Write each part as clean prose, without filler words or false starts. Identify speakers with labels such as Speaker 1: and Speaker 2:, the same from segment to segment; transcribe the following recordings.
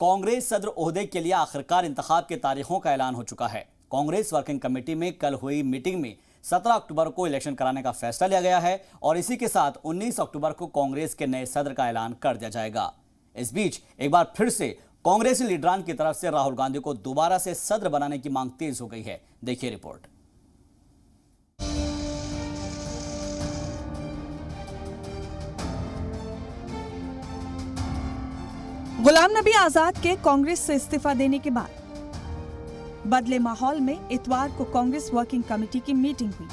Speaker 1: कांग्रेस सदर ओहदे के लिए आखिरकार इंतखाब की तारीखों का ऐलान हो चुका है। कांग्रेस वर्किंग कमेटी में कल हुई मीटिंग में 17 अक्टूबर को इलेक्शन कराने का फैसला लिया गया है और इसी के साथ 19 अक्टूबर को कांग्रेस के नए सदर का ऐलान कर दिया जाएगा। इस बीच एक बार फिर से कांग्रेसी लीडरान की तरफ से राहुल गांधी को दोबारा से सदर बनाने की मांग तेज हो गई है। देखिए रिपोर्ट।
Speaker 2: गुलाम नबी आजाद के कांग्रेस से इस्तीफा देने के बाद बदले माहौल में इतवार को कांग्रेस वर्किंग कमेटी की मीटिंग हुई,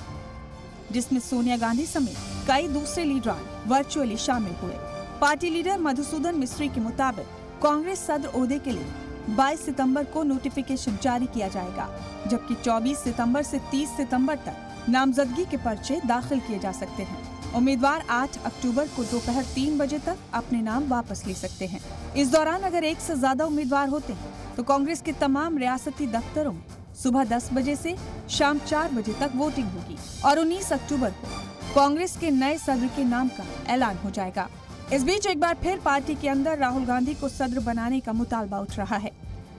Speaker 2: जिसमें सोनिया गांधी समेत कई दूसरे लीडरान वर्चुअली शामिल हुए। पार्टी लीडर मधुसूदन मिस्त्री के मुताबिक कांग्रेस सदर ओहदे के लिए 22 सितंबर को नोटिफिकेशन जारी किया जाएगा, जबकि 24 सितंबर से 30 सितंबर तक नामजदगी के पर्चे दाखिल किए जा सकते हैं। उम्मीदवार 8 अक्टूबर को दोपहर 3 बजे तक अपने नाम वापस ले सकते हैं। इस दौरान अगर एक से ज्यादा उम्मीदवार होते हैं तो कांग्रेस के तमाम रियासती दफ्तरों में सुबह 10 बजे से शाम 4 बजे तक वोटिंग होगी और 19 अक्टूबर को कांग्रेस के नए सदर के नाम का ऐलान हो जाएगा। इस बीच एक बार फिर पार्टी के अंदर राहुल गांधी को सदर बनाने का मुतालबा उठ रहा है,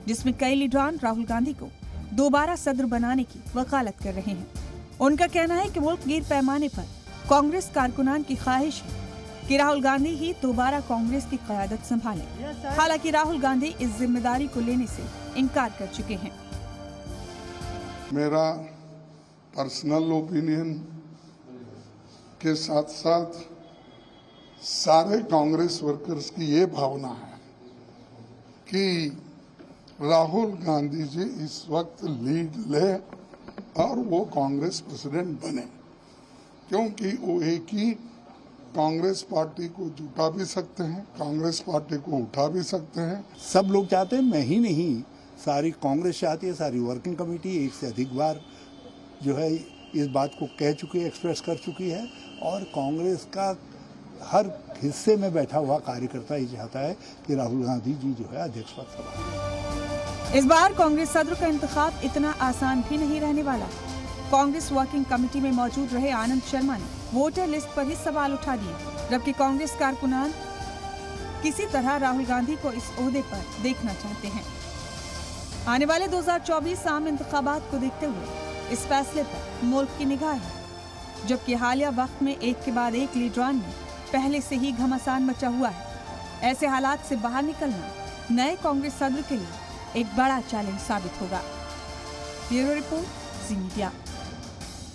Speaker 2: जिसमें कई लीडरान राहुल गांधी को दोबारा सदर बनाने की वकालत कर रहे हैं। उनका कहना है कि मुल्क गिर पैमाने पर कांग्रेस कारकुनान की ख्वाहिश है कि राहुल गांधी ही दोबारा कांग्रेस की क़यादत संभालें। हालांकि राहुल गांधी इस जिम्मेदारी को लेने से इनकार कर चुके हैं।
Speaker 3: मेरा पर्सनल ओपिनियन के साथ साथ सारे कांग्रेस वर्कर्स की ये भावना है कि राहुल गांधी जी इस वक्त लीड ले और वो कांग्रेस प्रेसिडेंट बने, क्योंकि वो एक ही कांग्रेस पार्टी को जुटा भी सकते हैं, कांग्रेस पार्टी को उठा भी सकते हैं।
Speaker 4: सब लोग चाहते हैं, मैं ही नहीं, सारी कांग्रेस चाहती है, सारी वर्किंग कमेटी एक से अधिक बार जो है इस बात को कह चुकी है, एक्सप्रेस कर चुकी है और कांग्रेस का हर हिस्से में बैठा हुआ कार्यकर्ता ये चाहता है कि राहुल गांधी जी जो है अध्यक्ष पद संभालें।
Speaker 2: इस बार कांग्रेस सदर का इंतखाब इतना आसान भी नहीं रहने वाला। कांग्रेस वर्किंग कमेटी में मौजूद रहे आनंद शर्मा ने वोटर लिस्ट पर ही सवाल उठा दिए, जबकि कांग्रेस कारकुनान किसी तरह राहुल गांधी को इस ओहदे पर देखना चाहते हैं। आने वाले 2024 आम इंतखाबात को देखते हुए इस फैसले पर मुल्क की निगाह है, जबकि हालिया वक्त में एक के बाद एक लीडरान में पहले से ही घमासान मचा हुआ है। ऐसे हालात से बाहर निकलना नए कांग्रेस सदर के लिए एक बड़ा चैलेंज साबित होगा। ब्यूरो रिपोर्ट, जी मीडिया।